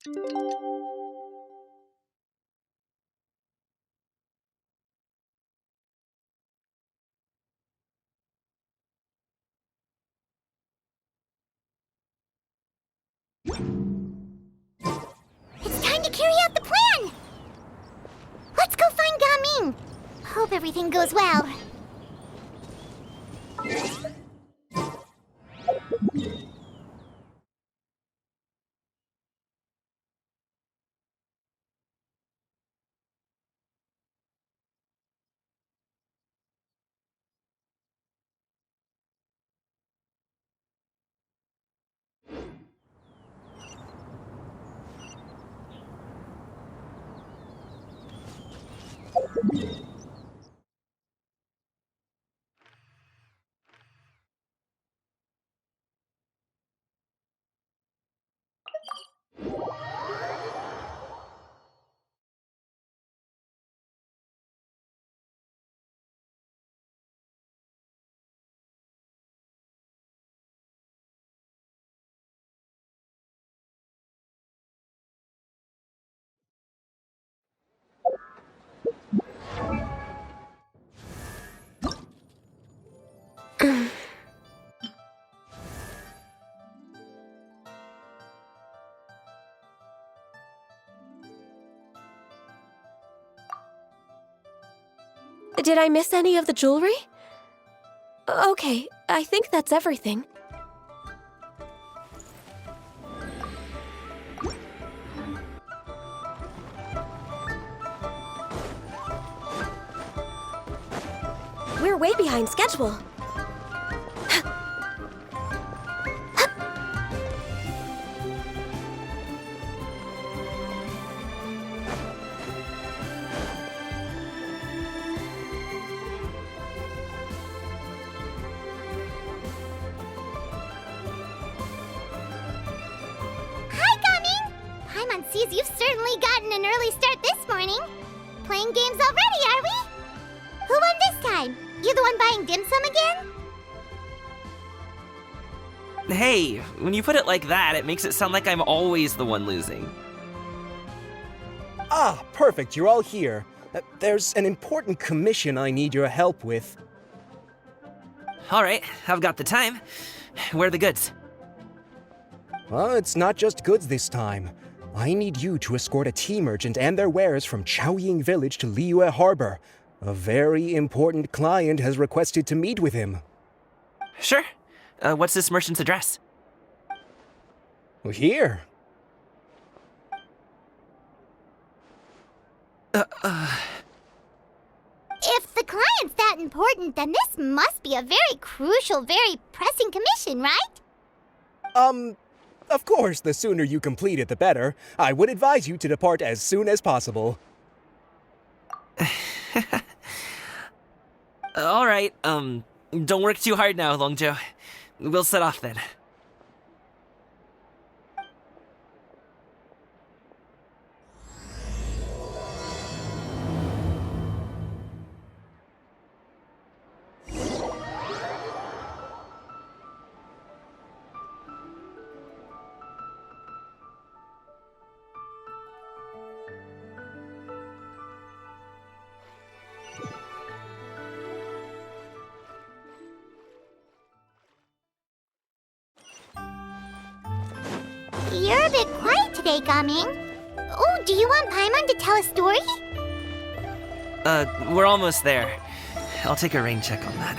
It's time to carry out the plan! Let's go find Gaming! Hope everything goes well. Did I miss any of the jewelry? Okay, I think that's everything. We're way behind schedule. Sees you've certainly gotten an early start this morning. Playing games already, are we? Who won this time? You the one buying dim sum again? Hey, when you put it like that, it makes it sound like I'm always the one losing. Ah, perfect, you're all here. There's an important commission I need your help with. Alright, I've got the time. Where are the goods? Well, it's not just goods this time. I need you to escort a tea merchant and their wares from Chaoying Village to Liyue Harbor. A very important client has requested to meet with him. Sure. What's this merchant's address? Well, here. If the client's that important, then this must be a very crucial, very pressing commission, right? Of course, the sooner you complete it, the better. I would advise you to depart as soon as possible. Alright, don't work too hard now, Longjo. We'll set off then. You're a bit quiet today, Gaming. Oh, do you want Paimon to tell a story? We're almost there. I'll take a rain check on that.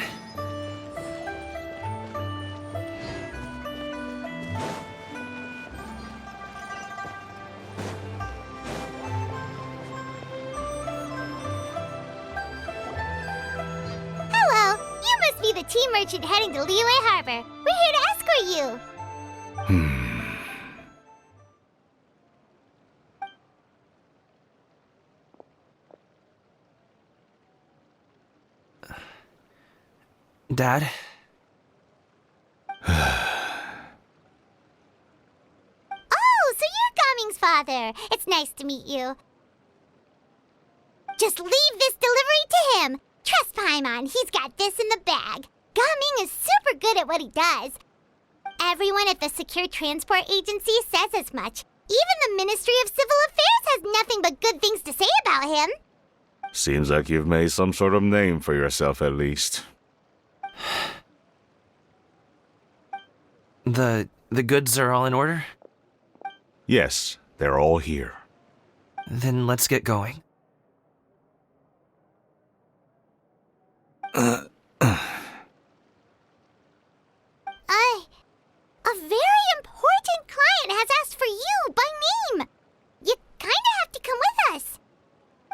Hello, you must be the tea merchant heading to Liyue Harbor. We're here to escort you. Dad? Oh, so you're Gaming's father. It's nice to meet you. Just leave this delivery to him. Trust Paimon, he's got this in the bag. Gaming is super good at what he does. Everyone at the Secure Transport Agency says as much. Even the Ministry of Civil Affairs has nothing but good things to say about him. Seems like you've made some sort of name for yourself at least. The goods are all in order? Yes, they're all here. Then let's get going. A very important client has asked for you by name. You kinda have to come with us.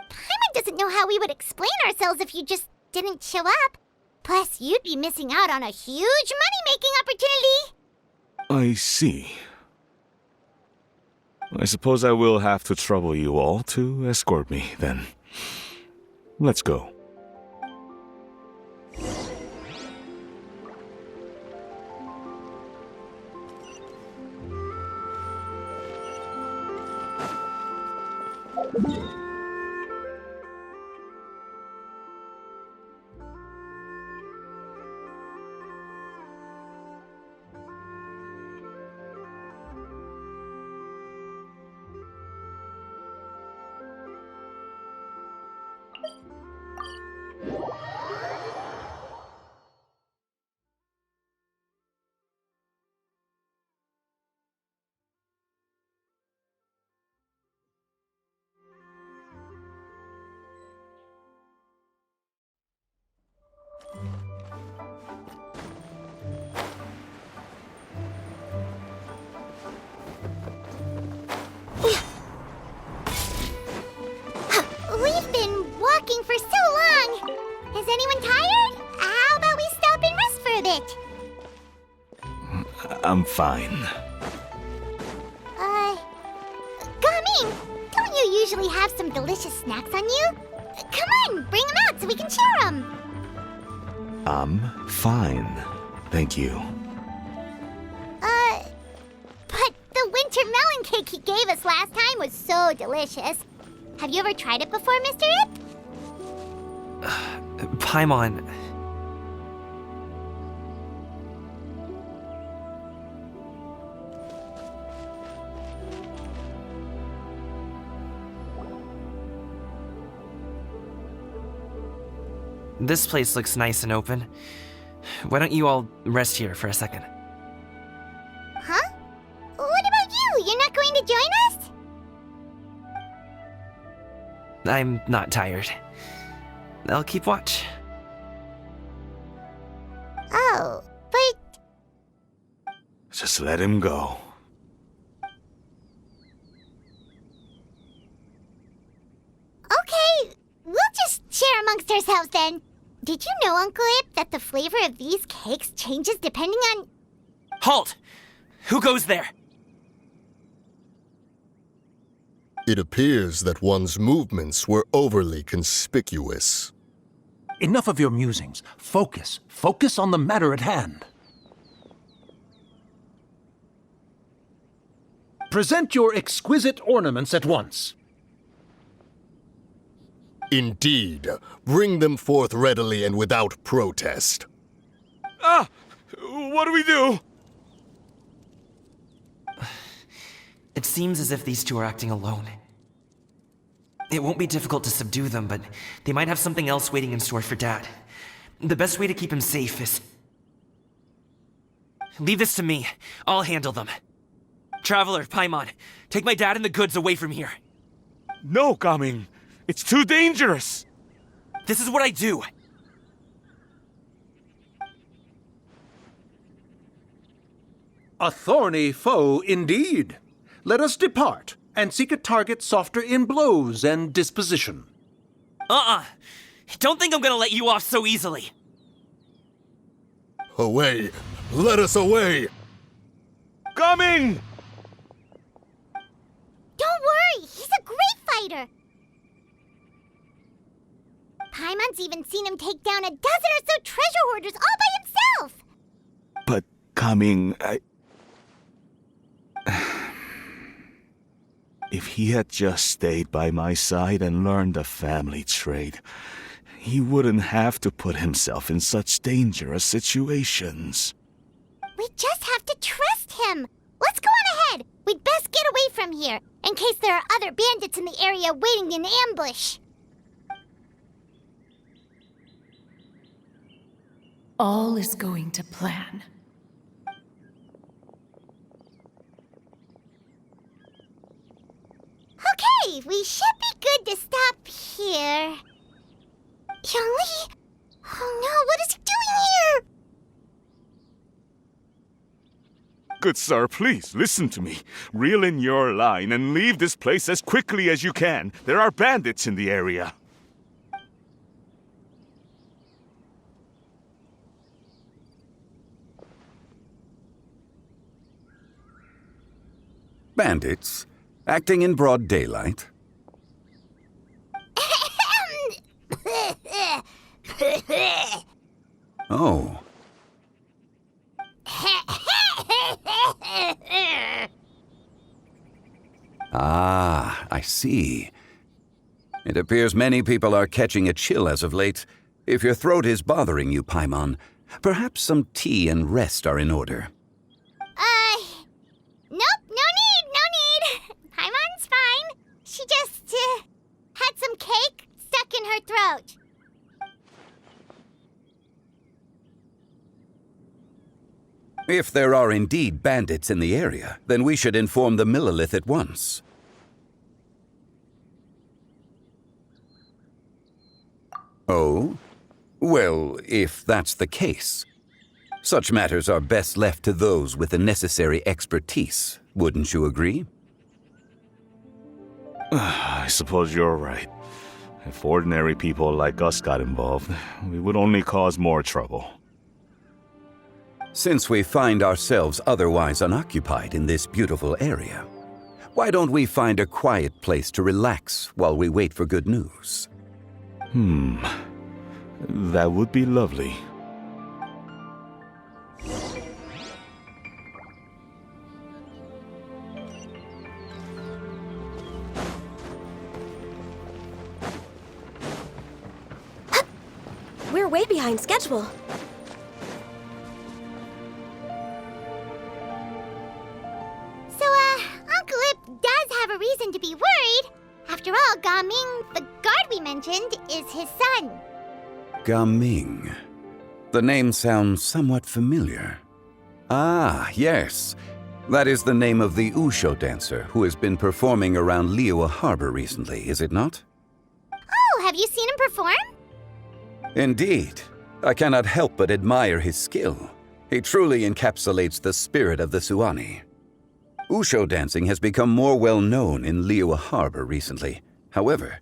Paimon doesn't know how we would explain ourselves if you just didn't show up. Plus, you'd be missing out on a huge money-making opportunity. I see. I suppose I will have to trouble you all to escort me, then. Let's go. We've been walking for so long. Is anyone tired? How about we stop and rest for a bit? I'm fine. Gaming, don't you usually have some delicious snacks on you? Come on, bring them out so we can share them. I'm fine. Thank you. But the winter melon cake he gave us last time was so delicious. Have you ever tried it before, Mr. Ip? Paimon. This place looks nice and open. Why don't you all rest here for a second? Huh? What about you? You're not going to join us? I'm not tired. I'll keep watch. Oh, but Just let him go. okay, we'll just share amongst ourselves then. Did you know, Uncle Ip, that the flavor of these cakes changes depending on... Halt! Who goes there? It appears that one's movements were overly conspicuous. Enough of your musings. Focus. Focus on the matter at hand. Present your exquisite ornaments at once. Indeed, bring them forth readily and without protest. Ah! What do we do? It seems as if these two are acting alone. It won't be difficult to subdue them, but they might have something else waiting in store for Dad. The best way to keep him safe is... Leave this to me. I'll handle them. Traveler, Paimon, take my dad and the goods away from here. No, Gaming. It's too dangerous. This is what I do. A thorny foe indeed. Let us depart and seek a target softer in blows and disposition. Don't think I'm gonna let you off so easily. Away! Let us away! Gaming! Don't worry, he's a great fighter. Paimon's even seen him take down a dozen or so treasure hoarders all by himself. But, Gaming, If he had just stayed by my side and learned the family trade, he wouldn't have to put himself in such dangerous situations. We just have to trust him. Let's go on ahead. We'd best get away from here, in case there are other bandits in the area waiting in ambush. All is going to plan. Okay, we should be good to stop here. Yangli? Oh no, what is he doing here? Good sir, please, listen to me. Reel in your line and leave this place as quickly as you can. There are bandits in the area. Bandits? Acting in broad daylight? Oh. Ah, I see. It appears many people are catching a chill as of late. If your throat is bothering you, Paimon, perhaps some tea and rest are in order. Nope, no need. Paimon's fine. She just, had some cake stuck in her throat. If there are indeed bandits in the area, then we should inform the Millelith at once. Oh? Well, if that's the case. Such matters are best left to those with the necessary expertise, wouldn't you agree? I suppose you're right. If ordinary people like us got involved, we would only cause more trouble. Since we find ourselves otherwise unoccupied in this beautiful area, why don't we find a quiet place to relax while we wait for good news? That would be lovely. We're way behind schedule. So, Uncle Ip does have a reason to be worried. After all, Gaming, the guard we mentioned, is his son. Gaming. The name sounds somewhat familiar. Ah, yes. That is the name of the Usho dancer who has been performing around Liyue Harbor recently, is it not? Oh, have you seen him perform? Indeed. I cannot help but admire his skill. He truly encapsulates the spirit of the Suani. Usho dancing has become more well known in Liyue Harbor recently. However,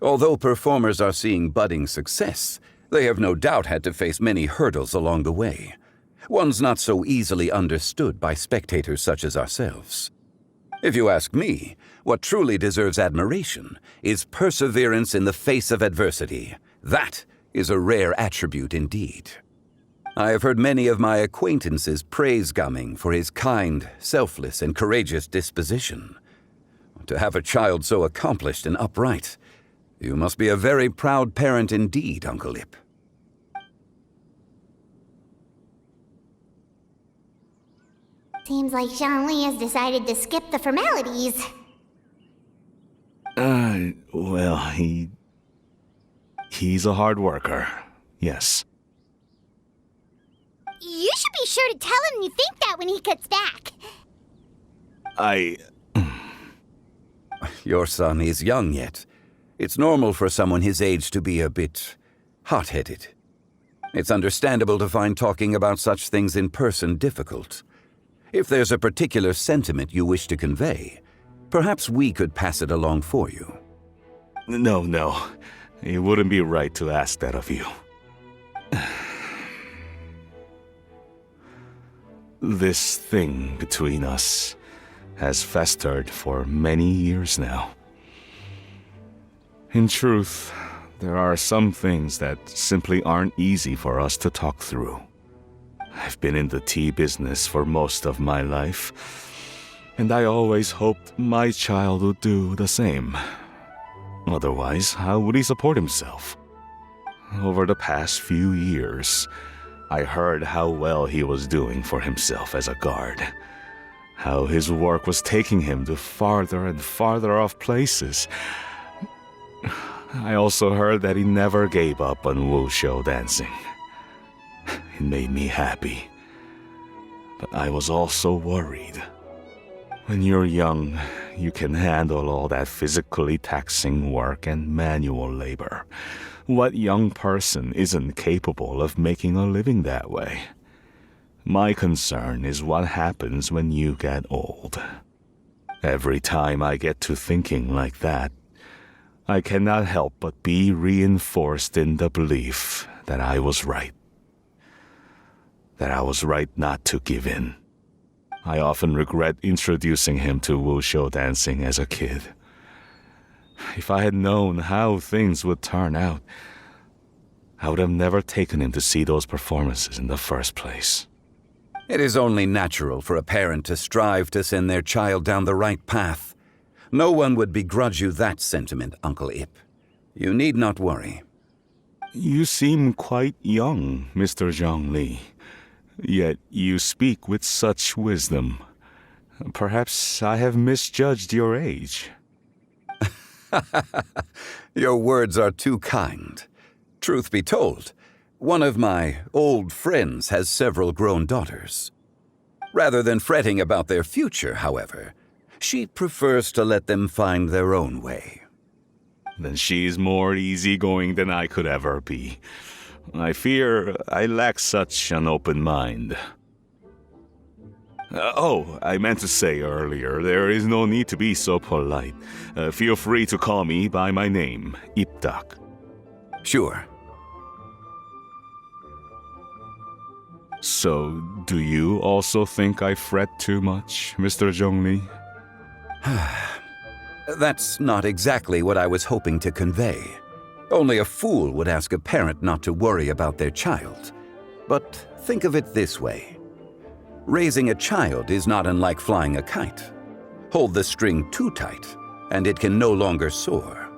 although performers are seeing budding success, they have no doubt had to face many hurdles along the way. One's not so easily understood by spectators such as ourselves. If you ask me, what truly deserves admiration is perseverance in the face of adversity. That is a rare attribute indeed. I have heard many of my acquaintances praise Gaming for his kind, selfless, and courageous disposition. To have a child so accomplished and upright, you must be a very proud parent indeed, Uncle Ip. Seems like Zhangli has decided to skip the formalities. Well, he's a hard worker. Yes. You should be sure to tell him you think that when he gets back. Your son is young yet. It's normal for someone his age to be a bit hot-headed. It's understandable to find talking about such things in person difficult. If there's a particular sentiment you wish to convey, perhaps we could pass it along for you. No. It wouldn't be right to ask that of you. This thing between us has festered for many years now. In truth, there are some things that simply aren't easy for us to talk through. I've been in the tea business for most of my life, and I always hoped my child would do the same. Otherwise, how would he support himself? Over the past few years, I heard how well he was doing for himself as a guard. How his work was taking him to farther and farther off places. I also heard that he never gave up on wushou dancing. It made me happy. But I was also worried. When you're young, you can handle all that physically taxing work and manual labor. What young person isn't capable of making a living that way? My concern is what happens when you get old. Every time I get to thinking like that, I cannot help but be reinforced in the belief that I was right. That I was right not to give in. I often regret introducing him to wushou dancing as a kid. If I had known how things would turn out, I would have never taken him to see those performances in the first place. It is only natural for a parent to strive to send their child down the right path. No one would begrudge you that sentiment, Uncle Ip. You need not worry. You seem quite young, Mr. Zhongli. Yet you speak with such wisdom. Perhaps I have misjudged your age. Your words are too kind. Truth be told, one of my old friends has several grown daughters. Rather than fretting about their future, however, she prefers to let them find their own way. Then she's more easygoing than I could ever be. I fear I lack such an open mind. I meant to say earlier, there is no need to be so polite. Feel free to call me by my name, Ipdak. Sure. So, do you also think I fret too much, Mr. Zhongli? That's not exactly what I was hoping to convey. Only a fool would ask a parent not to worry about their child. But think of it this way. Raising a child is not unlike flying a kite. Hold the string too tight, and it can no longer soar.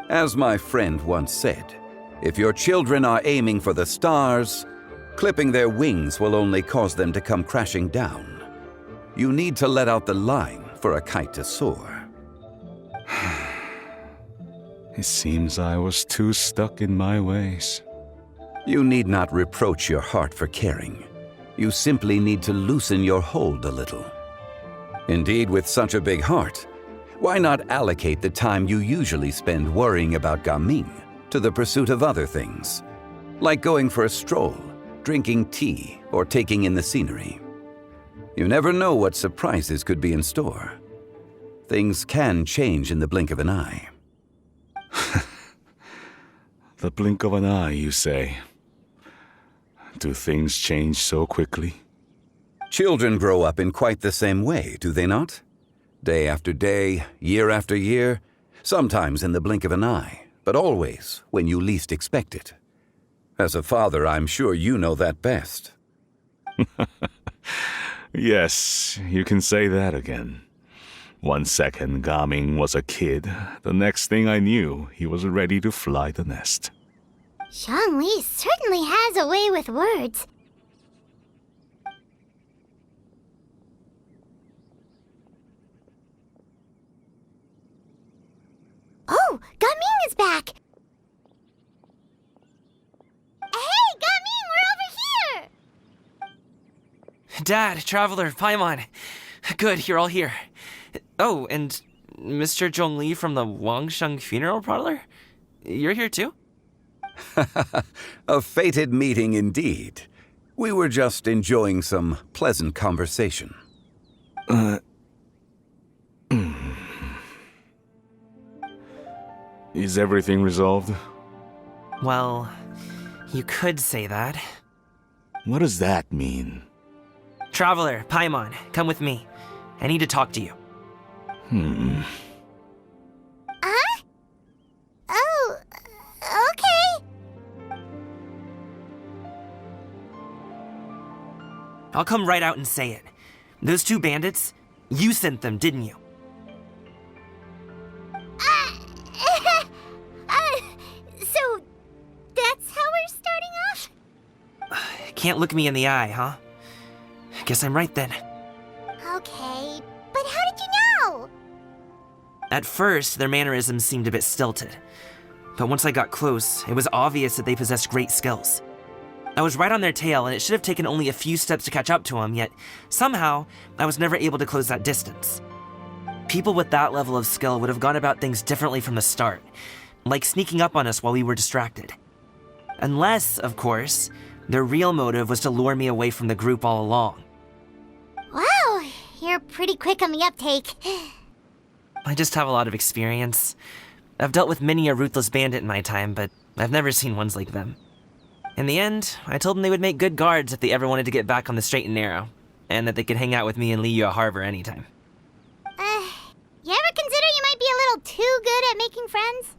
As my friend once said, if your children are aiming for the stars, clipping their wings will only cause them to come crashing down. You need to let out the line for a kite to soar. It seems I was too stuck in my ways. You need not reproach your heart for caring. You simply need to loosen your hold a little. Indeed, with such a big heart, why not allocate the time you usually spend worrying about Gaming to the pursuit of other things, like going for a stroll, drinking tea, or taking in the scenery? You never know what surprises could be in store. Things can change in the blink of an eye. The blink of an eye, you say? Do things change so quickly? Children grow up in quite the same way, do they not? Day after day, year after year, sometimes in the blink of an eye, but always when you least expect it. As a father, I'm sure you know that best. Yes, you can say that again. 1 second, Gaming was a kid. The next thing I knew, he was ready to fly the nest. Zhongli certainly has a way with words. Oh, Gaming is back! Hey, Gaming, we're over here! Dad, Traveler, Paimon. Good, you're all here. Oh, and Mr. Zhongli from the Wangsheng Funeral Parlor? You're here too? A fated meeting indeed. We were just enjoying some pleasant conversation. Is everything resolved? Well, you could say that. What does that mean? Traveler, Paimon, come with me. I need to talk to you. Huh? Oh, okay. I'll come right out and say it. Those two bandits, you sent them, didn't you? So that's how we're starting off? Can't look me in the eye, huh? Guess I'm right then. Okay, but how did you know? At first, their mannerisms seemed a bit stilted. But once I got close, it was obvious that they possessed great skills. I was right on their tail, and it should have taken only a few steps to catch up to them, yet somehow, I was never able to close that distance. People with that level of skill would have gone about things differently from the start, like sneaking up on us while we were distracted. Unless, of course, their real motive was to lure me away from the group all along. Wow, you're pretty quick on the uptake. I just have a lot of experience. I've dealt with many a ruthless bandit in my time, but I've never seen ones like them. In the end, I told them they would make good guards if they ever wanted to get back on the straight and narrow, and that they could hang out with me in Liyue Harbor anytime. You ever consider you might be a little too good at making friends?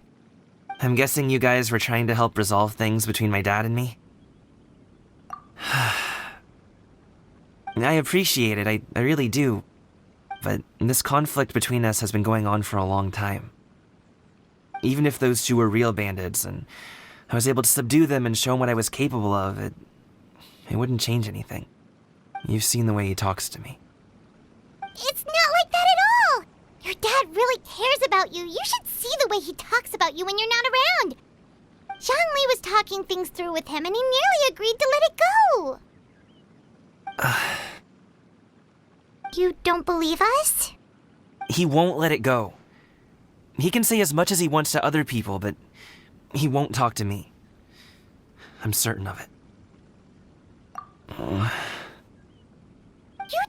I'm guessing you guys were trying to help resolve things between my dad and me? I appreciate it, I really do. But this conflict between us has been going on for a long time. Even if those two were real bandits, and I was able to subdue them and show him what I was capable of, it wouldn't change anything. You've seen the way he talks to me. It's not like that at all! Your dad really cares about you. You should see the way he talks about you when you're not around. Zhongli was talking things through with him, and he nearly agreed to let it go. You don't believe us? He won't let it go. He can say as much as he wants to other people, but he won't talk to me. I'm certain of it. You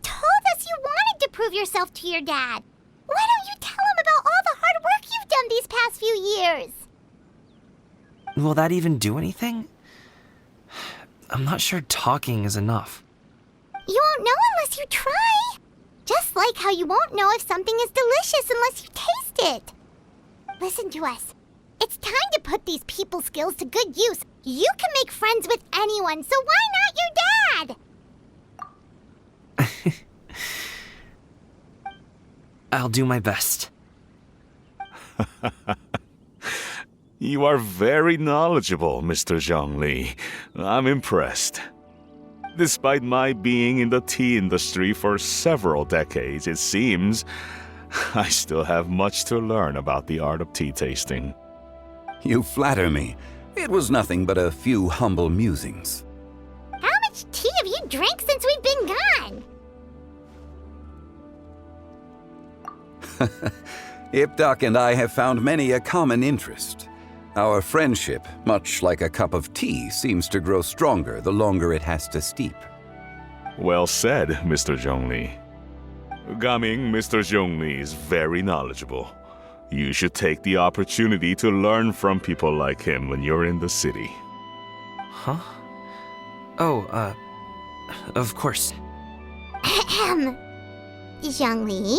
told us you wanted to prove yourself to your dad. Why don't you tell him about all the hard work you've done these past few years? Will that even do anything? I'm not sure talking is enough. You won't know unless you try. Just like how you won't know if something is delicious unless you taste it. Listen to us. It's time to put these people skills to good use. You can make friends with anyone, so why not your dad? I'll do my best. You are very knowledgeable, Mr. Zhongli. I'm impressed. Despite my being in the tea industry for several decades, it seems I still have much to learn about the art of tea tasting. You flatter me. It was nothing but a few humble musings. How much tea have you drank since we've been gone? Ipdak and I have found many a common interest. Our friendship, much like a cup of tea, seems to grow stronger the longer it has to steep. Well said, Mr. Zhongli. Gaming, Mr. Zhongli is very knowledgeable. You should take the opportunity to learn from people like him when you're in the city. Huh? Oh, of course. Ahem. Zhongli?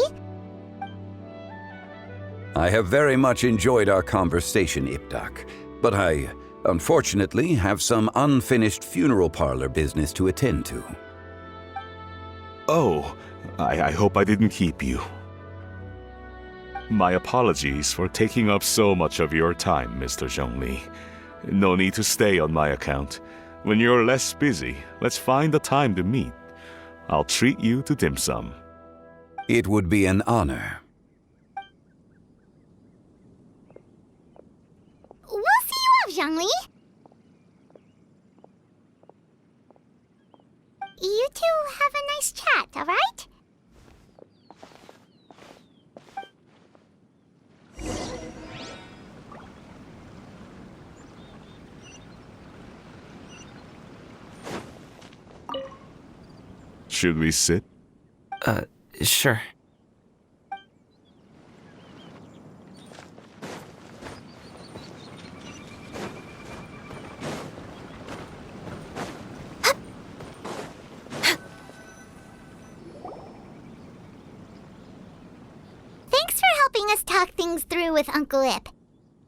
I have very much enjoyed our conversation, Ipdak, but I, unfortunately, have some unfinished funeral parlor business to attend to. Oh, I hope I didn't keep you. My apologies for taking up so much of your time, Mr. Zhongli. No need to stay on my account. When you're less busy, let's find a time to meet. I'll treat you to dim sum. It would be an honor. We'll see you off, Zhongli. You two have a nice chat, all right? Should we sit? Sure. Thanks for helping us talk things through with Uncle Ip.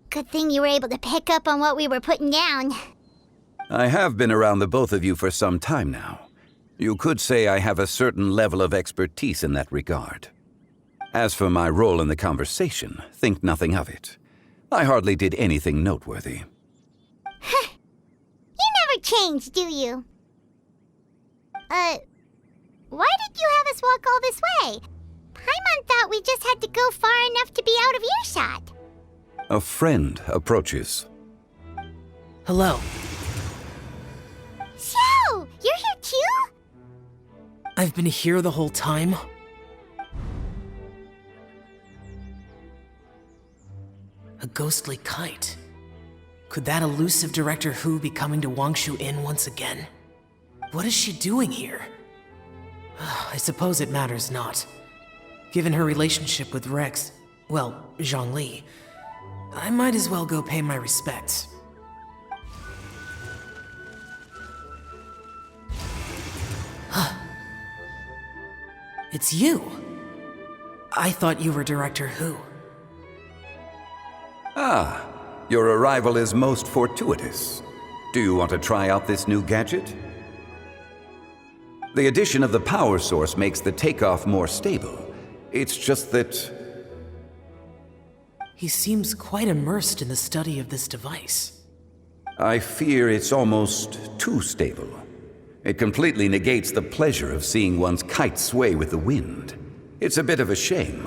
Good thing you were able to pick up on what we were putting down. I have been around the both of you for some time now. You could say I have a certain level of expertise in that regard. As for my role in the conversation, think nothing of it. I hardly did anything noteworthy. You never change, do you? Why did you have us walk all this way? way. Paimon thought we just had to go far enough to be out of earshot. A friend approaches. Hello. Xiao, you're here too? I've been here the whole time. A ghostly kite. Could that elusive Director Hu be coming to Wangshu Inn once again? What is she doing here? I suppose it matters not. Given her relationship with Rex, well, Zhongli, I might as well go pay my respects. It's you! I thought you were Director Hu. Ah, your arrival is most fortuitous. Do you want to try out this new gadget? The addition of the power source makes the takeoff more stable. It's just that... He seems quite immersed in the study of this device. I fear it's almost too stable. It completely negates the pleasure of seeing one's kite sway with the wind. It's a bit of a shame.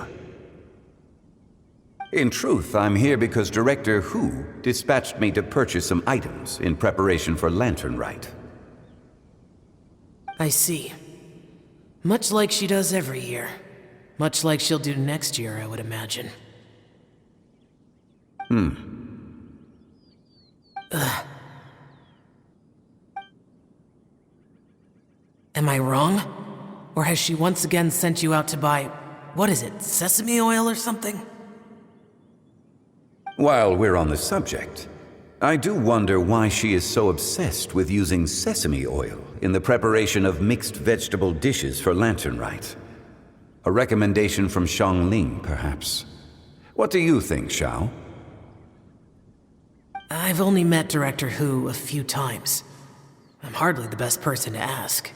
In truth, I'm here because Director Hu dispatched me to purchase some items in preparation for Lantern Rite. I see. Much like she does every year. Much like she'll do next year, I would imagine. Am I wrong? Or has she once again sent you out to buy, what is it, sesame oil or something? While we're on the subject, I do wonder why she is so obsessed with using sesame oil in the preparation of mixed vegetable dishes for Lantern Rite. A recommendation from Xiangling, perhaps. What do you think, Xiao? I've only met Director Hu a few times. I'm hardly the best person to ask.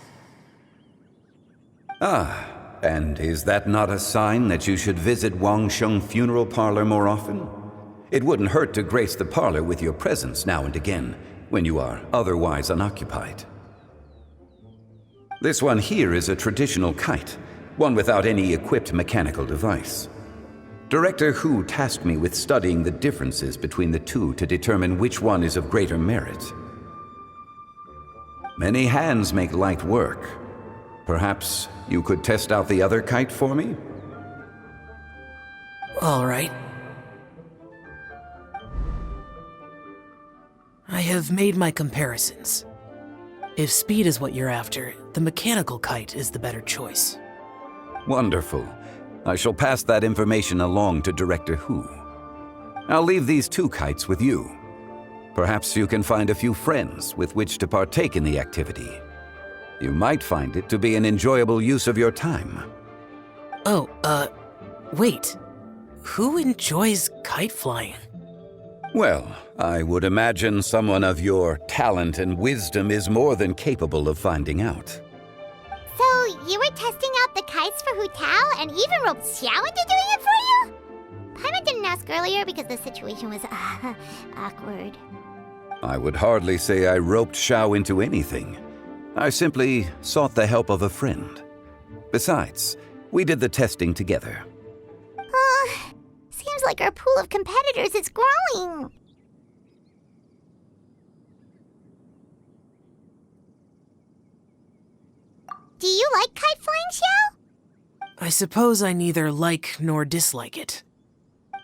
Ah, and is that not a sign that you should visit Wangsheng Funeral Parlor more often? It wouldn't hurt to grace the parlor with your presence now and again, when you are otherwise unoccupied. This one here is a traditional kite, one without any equipped mechanical device. Director Hu tasked me with studying the differences between the two to determine which one is of greater merit. Many hands make light work. Perhaps you could test out the other kite for me? All right. I have made my comparisons. If speed is what you're after, the mechanical kite is the better choice. Wonderful. I shall pass that information along to Director Hu. I'll leave these two kites with you. Perhaps you can find a few friends with which to partake in the activity. You might find it to be an enjoyable use of your time. Oh, wait. Who enjoys kite flying? Well, I would imagine someone of your talent and wisdom is more than capable of finding out. So, you were testing out the kites for Hu Tao and even roped Xiao into doing it for you? Paimon didn't ask earlier because the situation was awkward. I would hardly say I roped Xiao into anything. I simply sought the help of a friend. Besides, we did the testing together. Seems like our pool of competitors is growing. Do you like kite flying, Xiao? I suppose I neither like nor dislike it.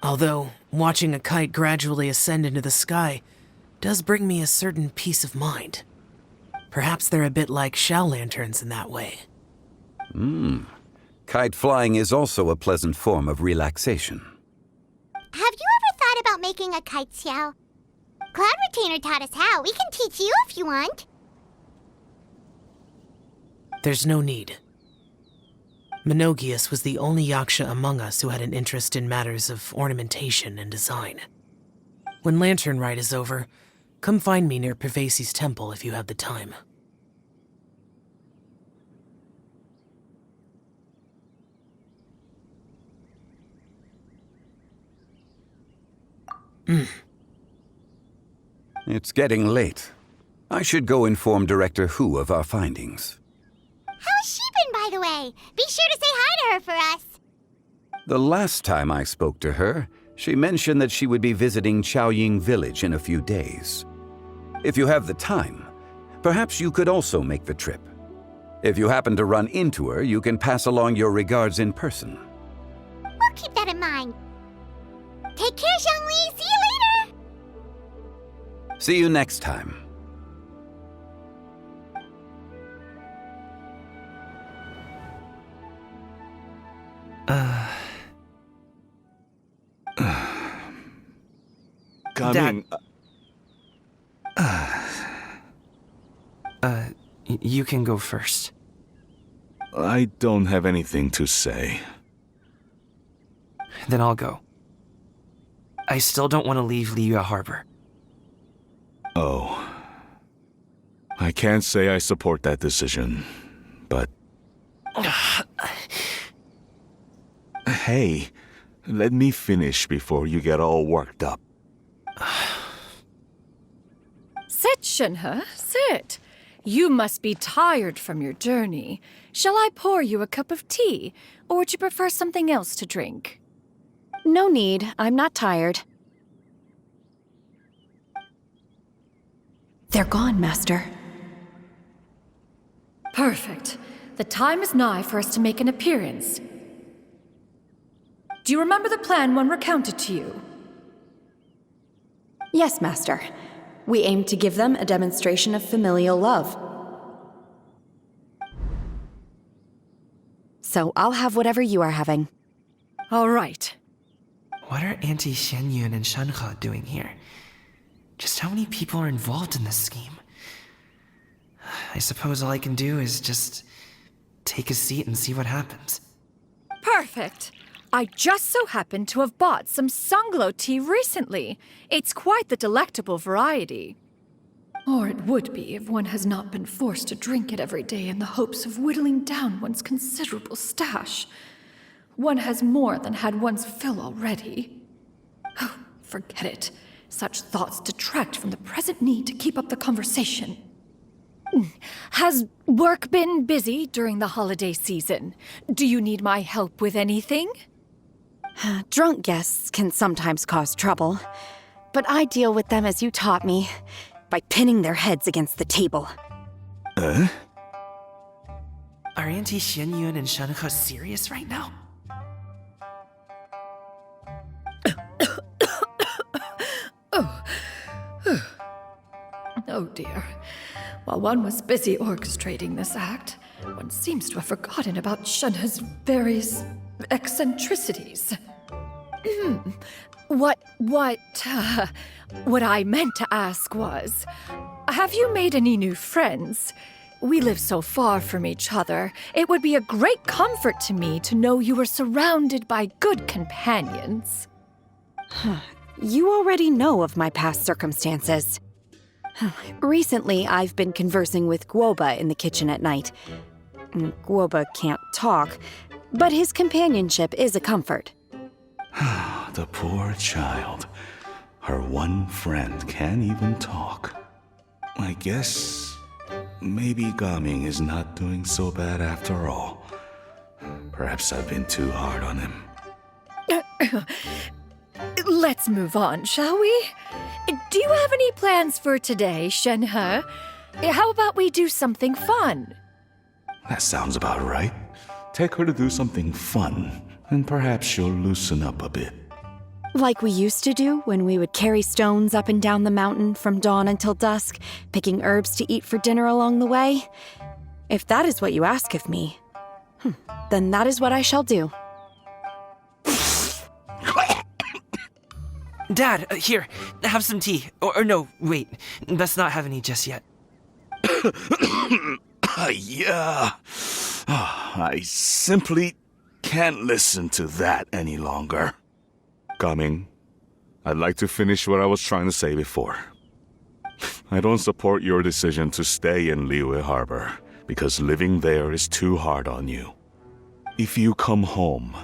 Although, watching a kite gradually ascend into the sky does bring me a certain peace of mind. Perhaps they're a bit like Xiao lanterns in that way. Kite flying is also a pleasant form of relaxation. Have you ever thought about making a kite, Xiao? Cloud Retainer taught us how. We can teach you if you want. There's no need. Menogius was the only Yaksha among us who had an interest in matters of ornamentation and design. When Lantern Rite is over, come find me near Pervasi's temple if you have the time. It's getting late. I should go inform Director Hu of our findings. How has she been, by the way? Be sure to say hi to her for us. The last time I spoke to her, she mentioned that she would be visiting Chaoying Village in a few days. If you have the time, perhaps you could also make the trip. If you happen to run into her, you can pass along your regards in person. We'll keep that in mind. Take care, Zhongli. See you later. See you next time. Coming. You can go first. I don't have anything to say. Then I'll go. I still don't want to leave Liyue Harbor. Oh. I can't say I support that decision, but... Hey, let me finish before you get all worked up. Sit, Shenhe, sit. You must be tired from your journey. Shall I pour you a cup of tea, or would you prefer something else to drink? No need. I'm not tired. They're gone, Master. Perfect. The time is nigh for us to make an appearance. Do you remember the plan when recounted to you? Yes, Master. We aim to give them a demonstration of familial love. So I'll have whatever you are having. All right. What are Auntie Xianyun and Shenhe doing here? Just how many people are involved in this scheme? I suppose all I can do is just take a seat and see what happens. Perfect. I just so happen to have bought some Sunglow tea recently. It's quite the delectable variety. Or it would be if one has not been forced to drink it every day in the hopes of whittling down one's considerable stash. One has more than had one's fill already. Oh, forget it. Such thoughts detract from the present need to keep up the conversation. Has work been busy during the holiday season? Do you need my help with anything? Drunk guests can sometimes cause trouble, but I deal with them as you taught me, by pinning their heads against the table. Are Auntie Xianyun and Shenhe serious right now? Oh dear. While one was busy orchestrating this act, one seems to have forgotten about Shenhe's various eccentricities. What I meant to ask was, have you made any new friends? We live so far from each other. It would be a great comfort to me to know you were surrounded by good companions. You already know of my past circumstances. Recently, I've been conversing with Guoba in the kitchen at night. Guoba can't talk, but his companionship is a comfort. The poor child. Her one friend can't even talk. I guess maybe Gaming is not doing so bad after all. Perhaps I've been too hard on him. Let's move on, shall we? Do you have any plans for today, Shenhe? How about we do something fun? That sounds about right. Take her to do something fun, and perhaps she'll loosen up a bit. Like we used to do when we would carry stones up and down the mountain from dawn until dusk, picking herbs to eat for dinner along the way. If that is what you ask of me, then that is what I shall do. Dad, here, have some tea. Or no, wait, let's not have any just yet. Yeah. I simply can't listen to that any longer. Coming. I'd like to finish what I was trying to say before. I don't support your decision to stay in Liyue Harbor, because living there is too hard on you. If you come home,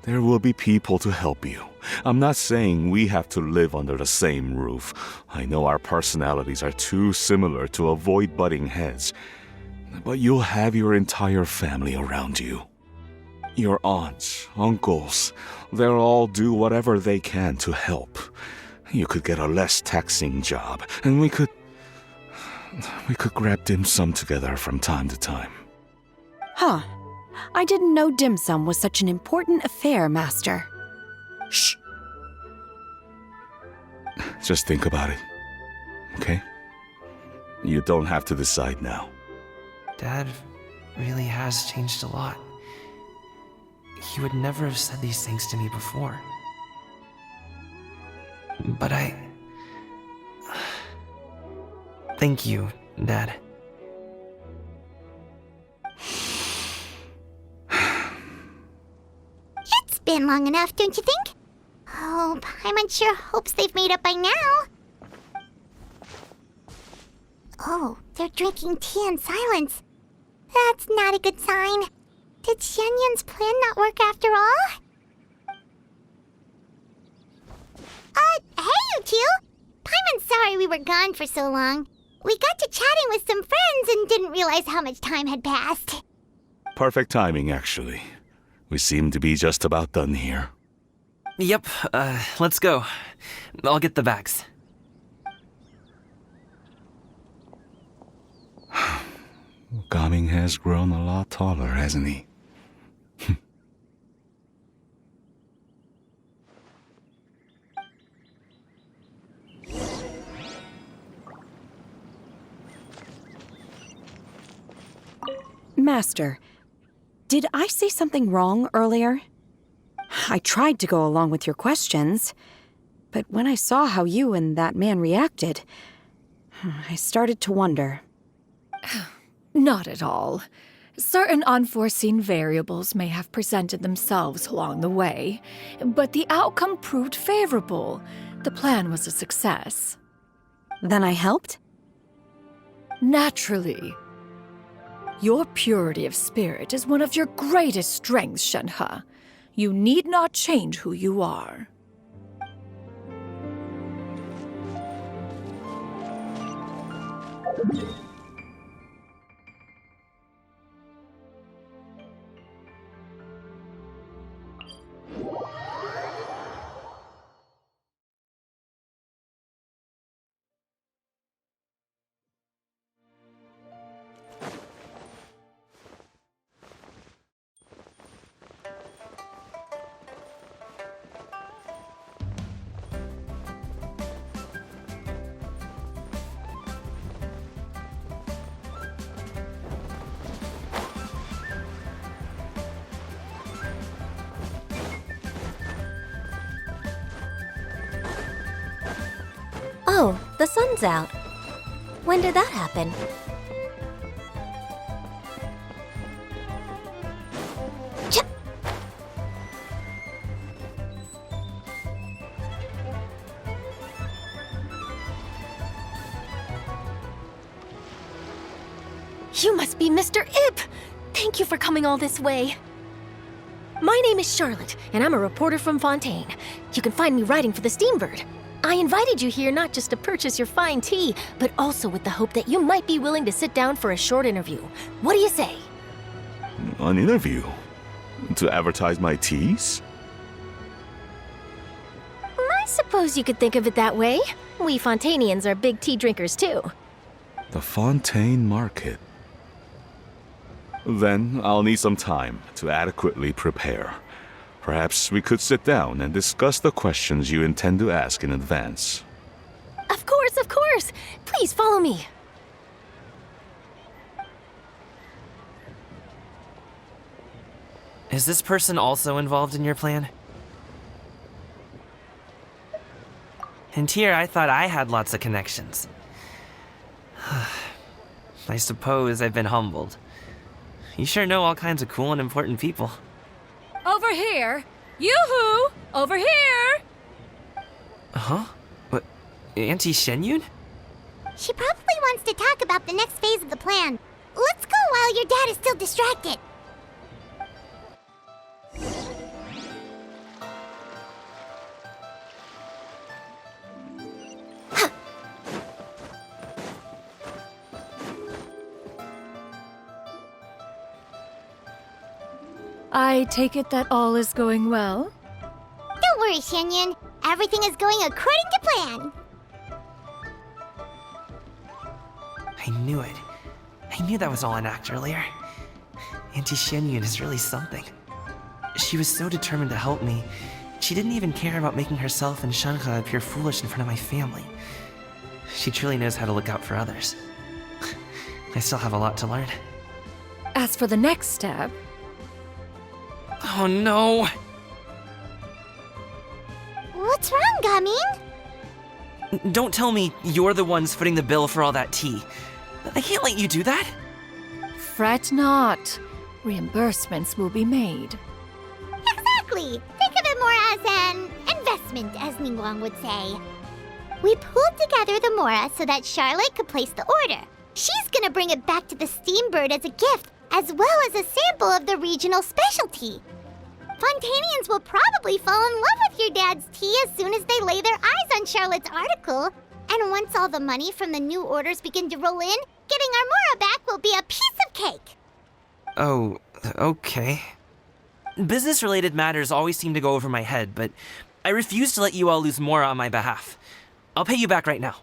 there will be people to help you. I'm not saying we have to live under the same roof. I know our personalities are too similar to avoid butting heads. But you'll have your entire family around you. Your aunts, uncles, they'll all do whatever they can to help. You could get a less taxing job, and we could grab dim sum together from time to time. Huh. I didn't know dim sum was such an important affair, Master. Shh. Just think about it, okay? You don't have to decide now. Dad really has changed a lot. He would never have said these things to me before. But Thank you, Dad. It's been long enough, don't you think? Oh, Paimon sure hopes they've made up by now. Oh, they're drinking tea in silence. That's not a good sign. Did Xianyun's plan not work after all? Hey you two! Paimon's sorry we were gone for so long. We got to chatting with some friends and didn't realize how much time had passed. Perfect timing, actually. We seem to be just about done here. Yep, let's go. I'll get the bags. Gaming has grown a lot taller, hasn't he? Master, did I say something wrong earlier? I tried to go along with your questions, but when I saw how you and that man reacted, I started to wonder. Not at all. Certain unforeseen variables may have presented themselves along the way, but the outcome proved favorable. The plan was a success. Then I helped? Naturally. Your purity of spirit is one of your greatest strengths, Shenhe. You need not change who you are. Oh, the sun's out. When did that happen? You must be Mr. Ip! Thank you for coming all this way. My name is Charlotte, and I'm a reporter from Fontaine. You can find me writing for the Steambird. I invited you here not just to purchase your fine tea, but also with the hope that you might be willing to sit down for a short interview. What do you say? An interview? To advertise my teas? I suppose you could think of it that way. We Fontainians are big tea drinkers too. The Fontaine Market. Then I'll need some time to adequately prepare. Perhaps we could sit down and discuss the questions you intend to ask in advance. Of course, of course! Please follow me. Is this person also involved in your plan? And here I thought I had lots of connections. I suppose I've been humbled. You sure know all kinds of cool and important people. Over here! Yoo-hoo! Over here! Huh? What? Auntie Shenyun? She probably wants to talk about the next phase of the plan. Let's go while your dad is still distracted. I take it that all is going well? Don't worry, Xianyun. Everything is going according to plan. I knew it. I knew that was all an act earlier. Auntie Xianyun is really something. She was so determined to help me. She didn't even care about making herself and Shanhe appear foolish in front of my family. She truly knows how to look out for others. I still have a lot to learn. As for the next step, Oh no! What's wrong, Gaming? Don't tell me you're the ones footing the bill for all that tea. I can't let you do that. fret not. Reimbursements will be made. Exactly. Think of it more as an investment, as Ningguang would say. We pooled together the Mora so that Charlotte could place the order. She's gonna bring it back to the Steambird as a gift, as well as a sample of the regional specialty. Fontanians will probably fall in love with your dad's tea as soon as they lay their eyes on Charlotte's article. And once all the money from the new orders begin to roll in, getting our Mora back will be a piece of cake. Oh, okay. Business-related matters always seem to go over my head, but I refuse to let you all lose Mora on my behalf. I'll pay you back right now.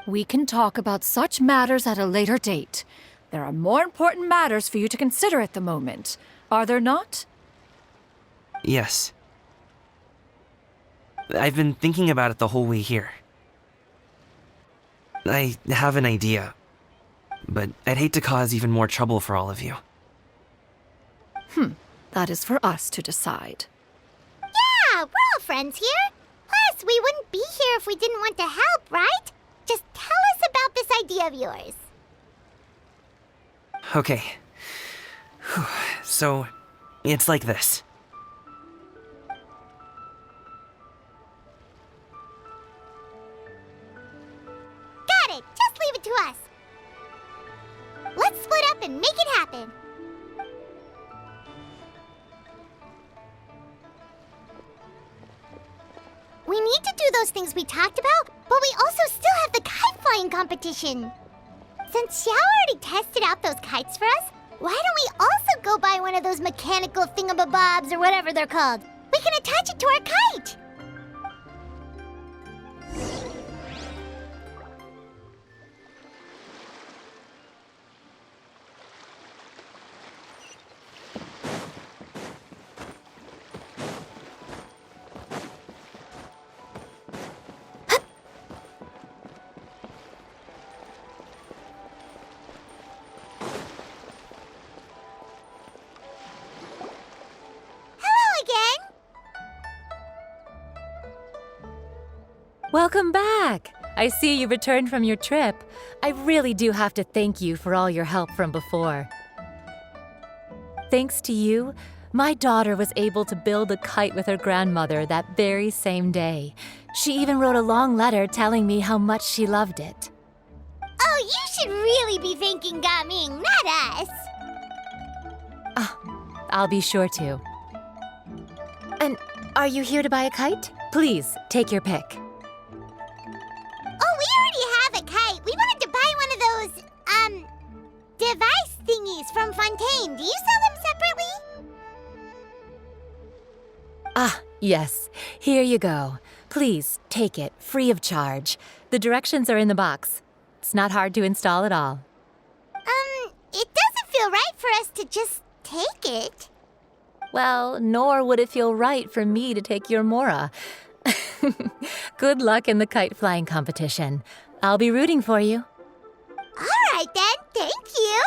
We can talk about such matters at a later date. There are more important matters for you to consider at the moment, are there not? Yes. I've been thinking about it the whole way here. I have an idea, but I'd hate to cause even more trouble for all of you. That is for us to decide. Yeah, we're all friends here. Plus, we wouldn't be here if we didn't want to help, right? Just tell us about this idea of yours. Okay. So, it's like this. Got it. Just leave it to us. Let's split up and make it happen. We need to do those things we talked about, but we also still have the kite flying competition. Since Xiao already tested out those kites for us, why don't we also go buy one of those mechanical thingamabobs or whatever they're called? We can attach it to our kite. Welcome back! I see you returned from your trip. I really do have to thank you for all your help from before. Thanks to you, my daughter was able to build a kite with her grandmother that very same day. She even wrote a long letter telling me how much she loved it. Oh, you should really be thanking Gaming, not us. I'll be sure to. And are you here to buy a kite? Please, take your pick. Oh, we already have a kite. We wanted to buy one of those, device thingies from Fontaine. Do you sell them separately? Yes. Here you go. Please, take it, free of charge. The directions are in the box. It's not hard to install at all. It doesn't feel right for us to just take it. Well, nor would it feel right for me to take your Mora. Good luck in the kite flying competition. I'll be rooting for you. All right then, thank you.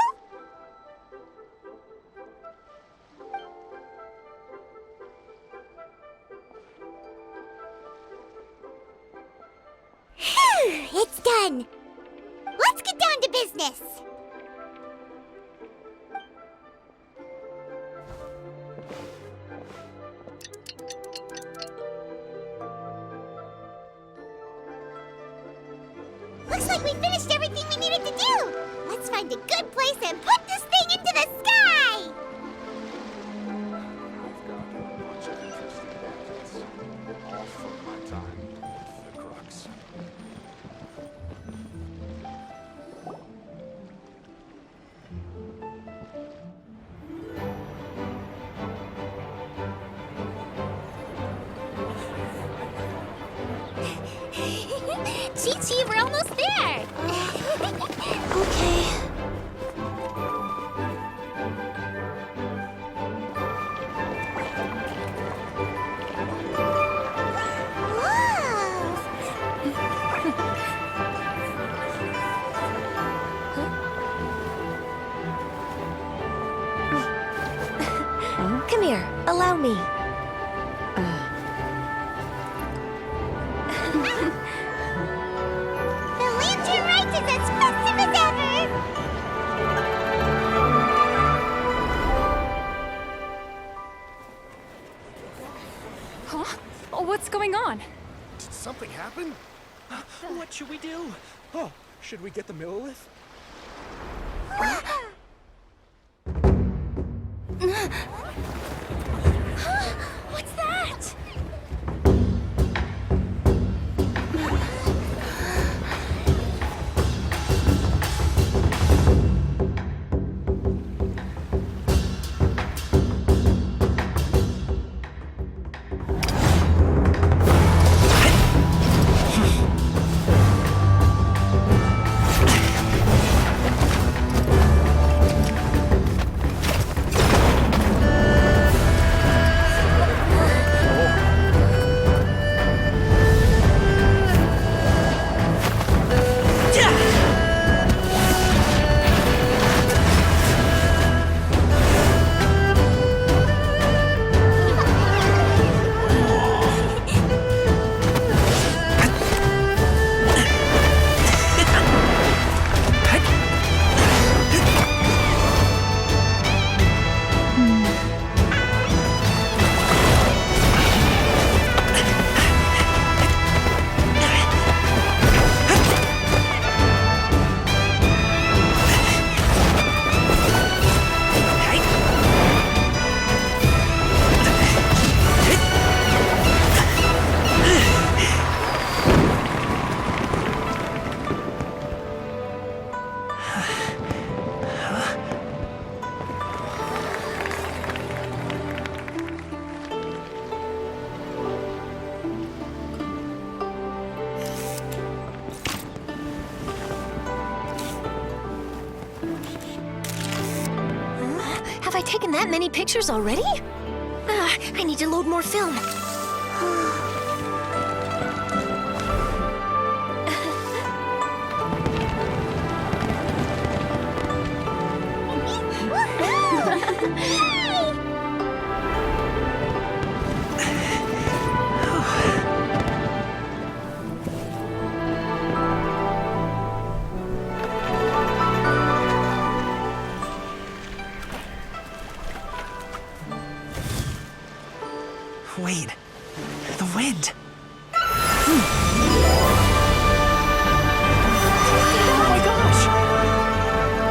Phew, it's done. Let's get down to business. Looks like we finished everything we needed to do. Let's find a good place and put this thing into the sky. I've got a bunch of interesting gadgets, all from my time with the Crux. Chi-Chi, we're almost there! Okay. Come here, allow me. The lantern rite is as festive as ever! Huh? Oh, what's going on? Did something happen? What should we do? Oh, should we get the Millilith? What's that? Have I taken that many pictures already? I need to load more film. Wait, the wind. Oh my gosh!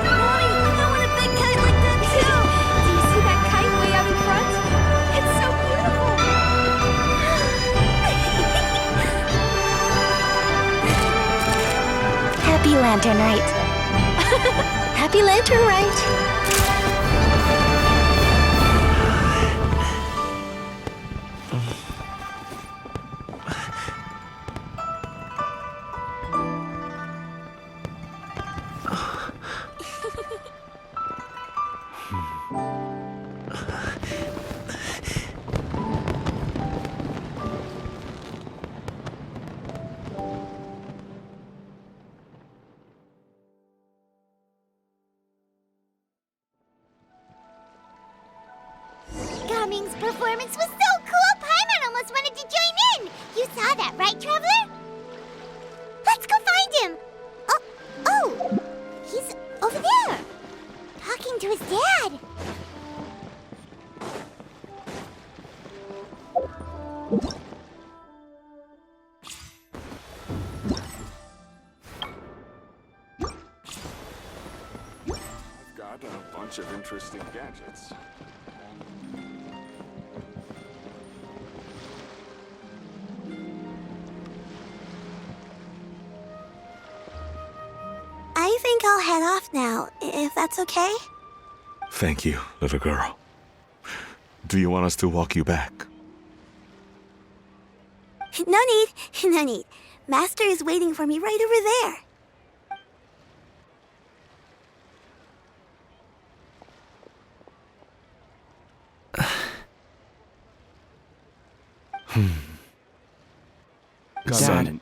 Mommy, I want a big kite like that too! Do you see that kite way out in front? It's so beautiful! Happy Lantern Rite. Happy Lantern Rite. Gaming's performance was so cool, Paimon almost wanted to join in! You saw that, right, Traveler? Let's go find him! Oh! He's over there! Talking to his dad! I've got a bunch of interesting gadgets. I think I'll head off now, if that's okay. Thank you, little girl. Do you want us to walk you back? No need, no need. Master is waiting for me right over there. Dad.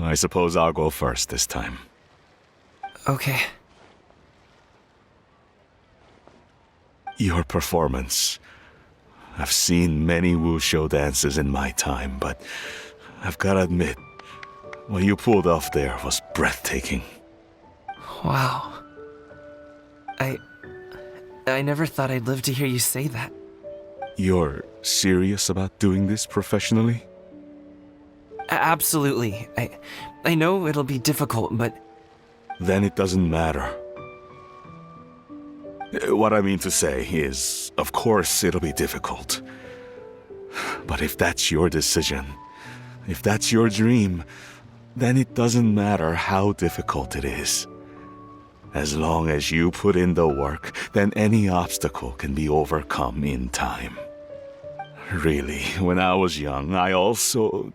I suppose I'll go first this time. Okay. Your performance. I've seen many wushou dances in my time, but I've gotta admit, what you pulled off there was breathtaking. Wow. I never thought I'd live to hear you say that. You're serious about doing this professionally? Absolutely. I know it'll be difficult, but... Then it doesn't matter. What I mean to say is, of course it'll be difficult. But if that's your decision, if that's your dream, then it doesn't matter how difficult it is. As long as you put in the work, then any obstacle can be overcome in time. Really, when I was young, I also...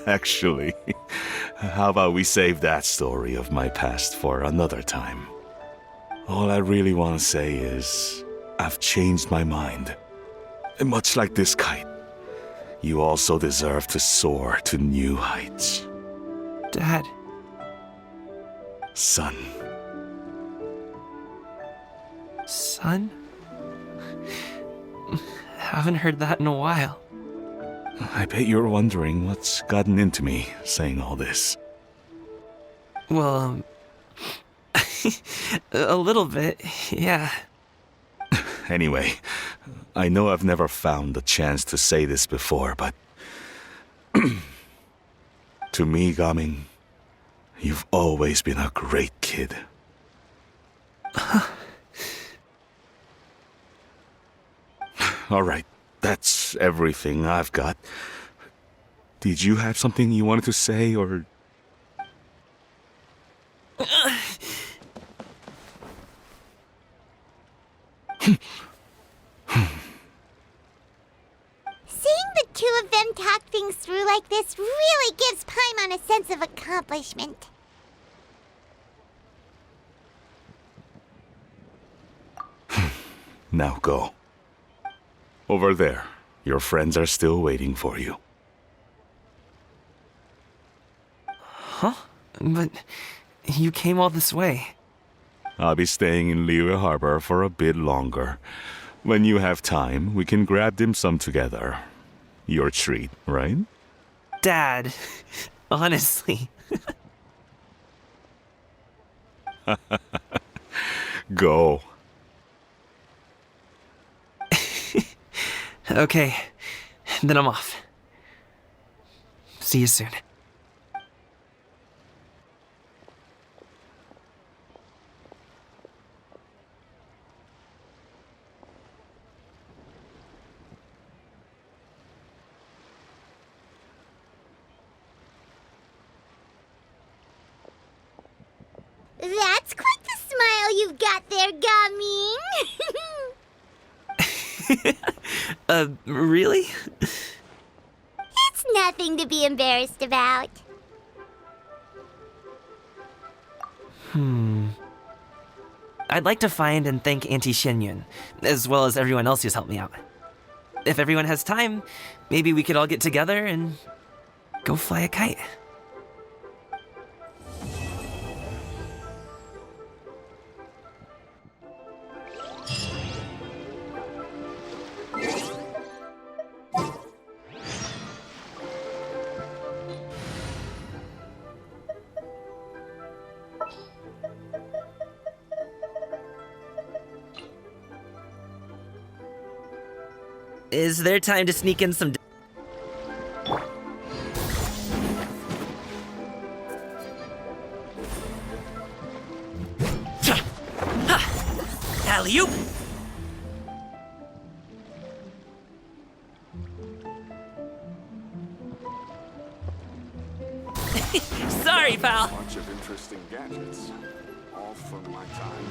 Actually, how about we save that story of my past for another time? All I really want to say is, I've changed my mind. And much like this kite, you also deserve to soar to new heights. Dad. Son. Son? Haven't heard that in a while. I bet you're wondering what's gotten into me saying all this. Well, a little bit, yeah. Anyway, I know I've never found the chance to say this before, but... to me, Gaming, you've always been a great kid. Alright, that's everything I've got. Did you have something you wanted to say, or... Seeing the two of them talk things through like this really gives Paimon a sense of accomplishment. Now go. Over there. Your friends are still waiting for you. Huh? But you came all this way. I'll be staying in Liyue Harbor for a bit longer. When you have time, we can grab dim sum together. Your treat, right? Dad, honestly. Go. Okay, then I'm off. See you soon. That's quite the smile you've got there, Gaming. Really? It's nothing to be embarrassed about. I'd like to find and thank Auntie Xinyun, as well as everyone else who's helped me out. If everyone has time, maybe we could all get together and go fly a kite. Is there time to sneak in some... Alley-oop! Sorry, pal. Bunch of interesting gadgets, all from my time.